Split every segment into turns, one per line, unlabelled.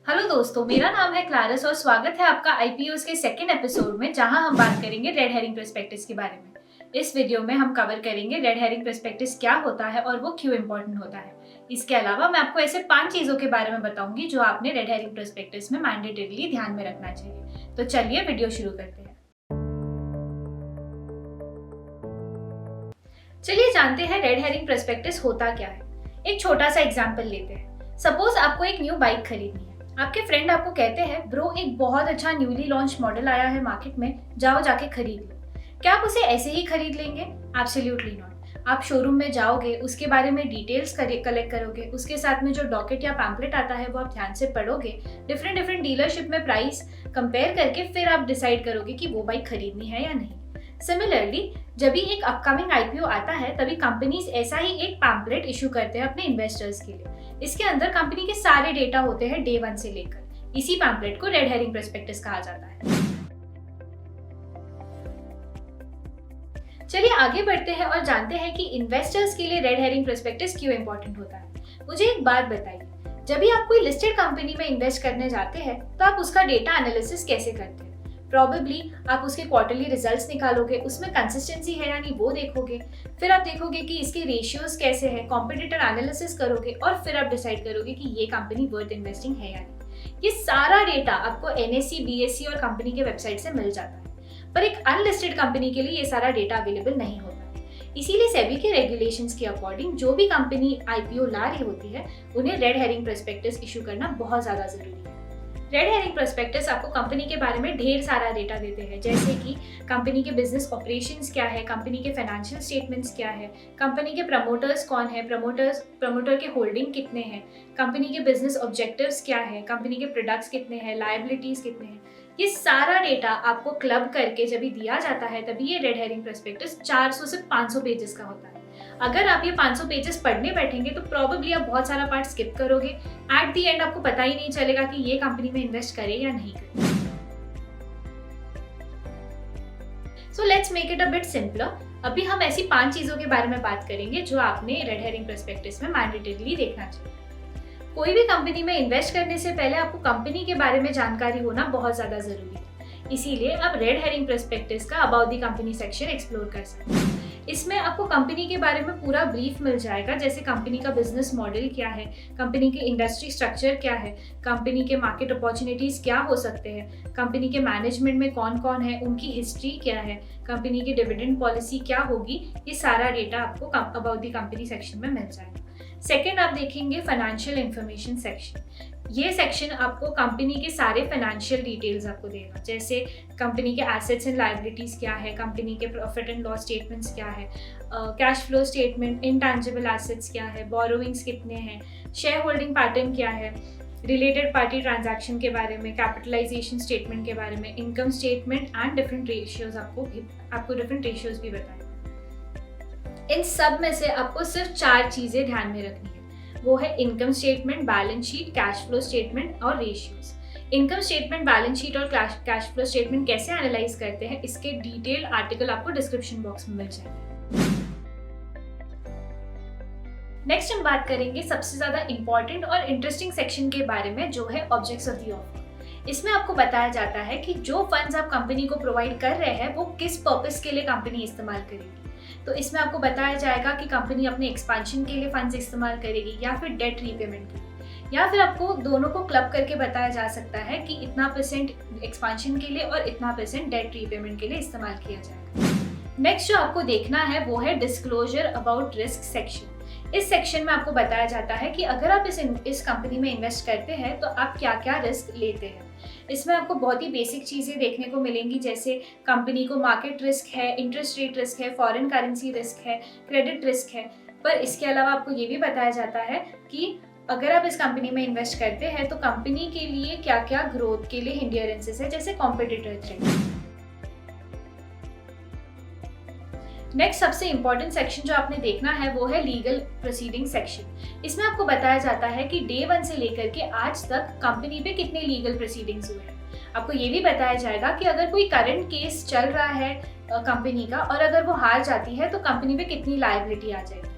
Hello दोस्तों, मेरा नाम है क्लारस और स्वागत है आपका आईपीओस के सेकंड एपिसोड में, जहां हम बात करेंगे रेड हेरिंग प्रोस्पेक्टस के बारे में। इस वीडियो में हम कवर करेंगे रेड हेरिंग प्रोस्पेक्टस क्या होता है और वो क्यों इम्पोर्टेंट होता है। इसके अलावा मैं आपको ऐसे 5 चीजों के बारे में बताऊंगी जो आपने रेड हेरिंग प्रोस्पेक्टस में मैंडेटरीली ध्यान में रखना चाहिए। तो चलिए वीडियो शुरू करते हैं। चलिए जानते हैं रेड हेरिंग प्रोस्पेक्टस होता क्या है। एक छोटा सा एग्जाम्पल लेते हैं। सपोज आपको एक न्यू बाइक खरीदनी है। आपके फ्रेंड आपको कहते हैं, ब्रो एक बहुत अच्छा न्यूली लॉन्च मॉडल आया है मार्केट में, जाओ जाके खरीद लो। क्या आप उसे ऐसे ही खरीद लेंगे? Absolutely not. आप शोरूम में जाओगे, उसके बारे में डिटेल्स कलेक्ट करोगे, उसके साथ में जो डॉकेट या पैम्पलेट आता है वो आप ध्यान से पढ़ोगे, डिफरेंट डीलरशिप में प्राइस कंपेयर करके फिर आप डिसाइड करोगे कि वो बाइक खरीदनी है या नहीं। सिमिलरली जब भी एक अपकमिंग आईपीओ आता है तभी कंपनीज ऐसा ही एक पैम्पलेट इशू करते हैं अपने इन्वेस्टर्स के लिए। इसके अंदर कंपनी के सारे डेटा होते हैं डे 1 से लेकर। इसी पैम्पलेट को रेड हेरिंग प्रोस्पेक्टस कहा जाता है। चलिए आगे बढ़ते हैं और जानते हैं कि इन्वेस्टर्स के लिए रेड हेरिंग प्रोस्पेक्टस क्यों इंपॉर्टेंट होता है। मुझे एक बात बताइए, जब भी आप कोई लिस्टेड कंपनी में इन्वेस्ट करने जाते हैं तो आप उसका डेटा एनालिसिस कैसे करते हैं? प्रॉबेबली आप उसके क्वार्टरली रिजल्ट्स निकालोगे, उसमें कंसिस्टेंसी है या नहीं वो देखोगे, फिर आप देखोगे कि इसके रेशियोज कैसे हैं, कॉम्पिटिटर एनालिसिस करोगे और फिर आप डिसाइड करोगे कि ये कंपनी वर्थ इन्वेस्टिंग है या नहीं। ये सारा डेटा आपको एनएससी, बीएससी और कंपनी के वेबसाइट से मिल जाता है, पर एक अनलिस्टेड कंपनी के लिए ये सारा डेटा अवेलेबल नहीं होता। इसीलिए सेबी के रेगुलेशंस के अकॉर्डिंग जो भी कंपनी आईपीओ ला रही होती है उन्हें रेड हेरिंग प्रोस्पेक्टस इशू करना बहुत ज्यादा जरूरी है। रेड हेरिंग प्रोस्पेक्टस आपको कंपनी के बारे में ढेर सारा डेटा देते हैं, जैसे कि कंपनी के बिजनेस ऑपरेशंस क्या है, कंपनी के फाइनेंशियल स्टेटमेंट्स क्या है, कंपनी के प्रमोटर्स कौन है, प्रमोटर के होल्डिंग कितने हैं, कंपनी के बिजनेस ऑब्जेक्टिव्स क्या है, कंपनी के प्रोडक्ट्स कितने हैं, लायबिलिटीज कितने हैं। ये सारा डेटा आपको क्लब करके जब भी दिया जाता है तभी ये रेड हेरिंग प्रोस्पेक्टस 400 से 500 पेजेस का होता है। अगर आप ये 500 पेजेस पढ़ने बैठेंगे तो प्रोबेबली आप बहुत सारा पार्ट स्किप करोगे। एट द एंड आपको पता ही नहीं चलेगा कि ये कंपनी में इन्वेस्ट करें या नहीं करें। So let's make it a bit simpler. अभी हम ऐसी 5 चीजों के बारे में बात करेंगे जो आपने रेड हेरिंग प्रोस्पेक्टस में मैंडेटरीली देखना चाहिए। कोई भी कंपनी में इन्वेस्ट करने से पहले आपको कंपनी के बारे में जानकारी होना बहुत ज्यादा जरूरी है। इसीलिए आप रेड हेरिंग प्रोस्पेक्टस का about the company section explore कर सकते हैं। इसमें आपको कंपनी के बारे में पूरा ब्रीफ मिल जाएगा, जैसे कंपनी का बिजनेस मॉडल क्या है, कंपनी के इंडस्ट्री स्ट्रक्चर क्या है, कंपनी के मार्केट अपॉर्चुनिटीज क्या हो सकते हैं, कंपनी के मैनेजमेंट में कौन कौन है, उनकी हिस्ट्री क्या है, कंपनी की डिविडेंड पॉलिसी क्या होगी। ये सारा डेटा आपको अबाउट द कंपनी सेक्शन में मिल जाएगा। सेकेंड आप देखेंगे फाइनेंशियल इंफॉर्मेशन सेक्शन। ये सेक्शन आपको कंपनी के सारे फाइनेंशियल डिटेल्स आपको देगा, जैसे कंपनी के एसेट्स एंड लायबिलिटीज क्या है, कंपनी के प्रॉफिट एंड लॉस स्टेटमेंट्स क्या है, cash flow statement, intangible assets क्या है, बोरोइंग्स कितने हैं, शेयर होल्डिंग पैटर्न क्या है, रिलेटेड पार्टी ट्रांजैक्शन के बारे में, कैपिटलाइजेशन स्टेटमेंट के बारे में, income statement and different ratios आपको डिफरेंट रेशियोज भी बताएंगे। इन सब में से आपको सिर्फ 4 चीजें ध्यान में रखनी है, वो है income statement, balance sheet, cash flow statement और ratios. Income statement, balance sheet और कैश फ्लो स्टेटमेंट कैसे एनालाइज करते हैं, इसके डिटेल आर्टिकल आपको डिस्क्रिप्शन बॉक्स में मिल जाएगा। नेक्स्ट हम बात करेंगे सबसे ज्यादा इंपॉर्टेंट और इंटरेस्टिंग सेक्शन के बारे में, जो है ऑब्जेक्ट्स ऑफ द ऑफर। इसमें आपको बताया जाता है कि जो फंड्स आप कंपनी को प्रोवाइड कर रहे हैं वो किस पर्पस के लिए कंपनी इस्तेमाल करेगी। तो इसमें आपको बताया जाएगा कि कंपनी अपने एक्सपेंशन के लिए फंड्स इस्तेमाल करेगी या फिर डेट रीपेमेंट के लिए, या फिर आपको दोनों को क्लब करके बताया जा सकता है कि इतना % एक्सपेंशन के लिए और इतना % डेट रीपेमेंट के लिए इस्तेमाल किया जाएगा। नेक्स्ट जो आपको देखना है वो है डिस्क्लोजर अबाउट रिस्क सेक्शन। इस सेक्शन में आपको बताया जाता है कि अगर आप इस कंपनी में इन्वेस्ट करते हैं तो आप क्या क्या रिस्क लेते हैं। इसमें आपको बहुत ही बेसिक चीज़ें देखने को मिलेंगी, जैसे कंपनी को मार्केट रिस्क है, इंटरेस्ट रेट रिस्क है, फॉरेन करेंसी रिस्क है, क्रेडिट रिस्क है। पर इसके अलावा आपको ये भी बताया जाता है कि अगर आप इस कंपनी में इन्वेस्ट करते हैं तो कंपनी के लिए क्या क्या ग्रोथ के लिए हिंड्रेंसेस है, जैसे कॉम्पिटिटर थ्रेट। नेक्स्ट सबसे इंपॉर्टेंट सेक्शन जो आपने देखना है वो है लीगल प्रोसीडिंग सेक्शन। इसमें आपको बताया जाता है कि डे 1 से लेकर के आज तक कंपनी पे कितने लीगल प्रोसीडिंग्स हुए हैं। आपको ये भी बताया जाएगा कि अगर कोई करंट केस चल रहा है कंपनी का और अगर वो हार जाती है तो कंपनी पे कितनी लायबिलिटी आ जाएगी।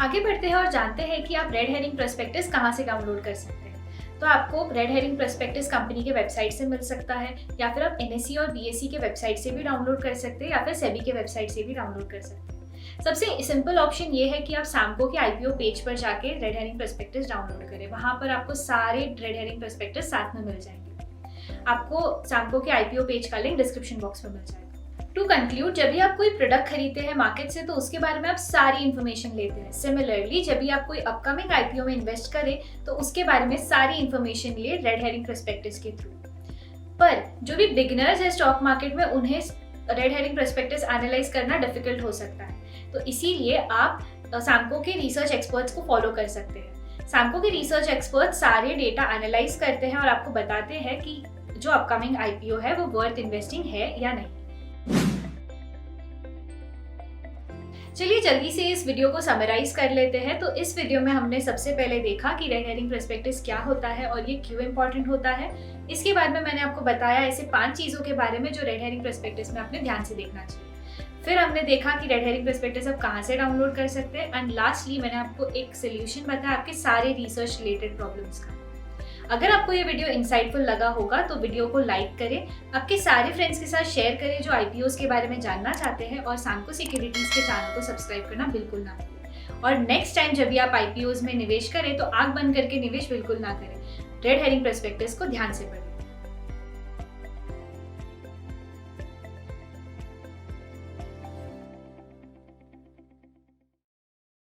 आगे बढ़ते हैं और जानते हैं कि आप रेड हेरिंग प्रोस्पेक्टस कहाँ से डाउनलोड कर सकते हैं। तो आपको रेड हेरिंग प्रोस्पेक्टस कंपनी के वेबसाइट से मिल सकता है, या फिर आप NSE और BSE के वेबसाइट से भी डाउनलोड कर सकते हैं, या फिर सेबी के वेबसाइट से भी डाउनलोड कर सकते हैं। सबसे सिंपल ऑप्शन ये है कि आप सैमको के IPO पेज पर जाके रेड हेरिंग प्रोस्पेक्टस डाउनलोड करें। वहां पर आपको सारे रेड हेरिंग प्रोस्पेक्टस साथ में मिल जाएंगे। आपको सैमको के IPO पेज का लिंक डिस्क्रिप्शन बॉक्स में मिल जाएगा। टू कंक्लूड, जब भी आप कोई प्रोडक्ट खरीदते हैं मार्केट से तो उसके बारे में आप सारी इन्फॉर्मेशन लेते हैं। सिमिलरली जब भी आप कोई अपकमिंग IPO में इन्वेस्ट करें तो उसके बारे में सारी इन्फॉर्मेशन लिए रेड हेरिंग प्रोस्पेक्टस के थ्रू। पर जो भी बिगिनर्स है स्टॉक मार्केट में, उन्हें रेड हेरिंग प्रोस्पेक्टस एनालाइज करना डिफिकल्ट हो सकता है, तो इसीलिए आप सैमको के रिसर्च एक्सपर्ट्स को फॉलो कर सकते हैं। सैमको के रिसर्च एक्सपर्ट सारे डेटा एनालाइज करते हैं और आपको बताते हैं कि जो अपकमिंग IPO है वो वर्थ इन्वेस्टिंग है या नहीं। चलिए जल्दी से इस वीडियो को समराइज कर लेते हैं। तो इस वीडियो में हमने सबसे पहले देखा कि रेड हेरिंग प्रोस्पेक्टस क्या होता है और ये क्यों इंपॉर्टेंट होता है। इसके बाद में मैंने आपको बताया ऐसे 5 चीज़ों के बारे में जो रेड हेरिंग प्रोस्पेक्टस में आपने ध्यान से देखना चाहिए। फिर हमने देखा कि रेड हेरिंग प्रोस्पेक्टस आप कहाँ से डाउनलोड कर सकते हैं, एंड लास्टली मैंने आपको एक सोल्यूशन बताया आपके सारे रिसर्च रिलेटेड प्रॉब्लम्स का। अगर आपको ये वीडियो इंसाइटफुल लगा होगा तो वीडियो को लाइक करें, आपके सारे फ्रेंड्स के साथ शेयर करें जो IPOs के बारे में जानना चाहते हैं, और सैमको सिक्योरिटीज के चैनल को सब्सक्राइब करना बिल्कुल ना भूलें। और नेक्स्ट टाइम जब भी आप IPOs में निवेश करें तो आंख बंद करके निवेश बिल्कुल ना करें। रेड हेरिंग प्रोस्पेक्टस को ध्यान से पढ़ें।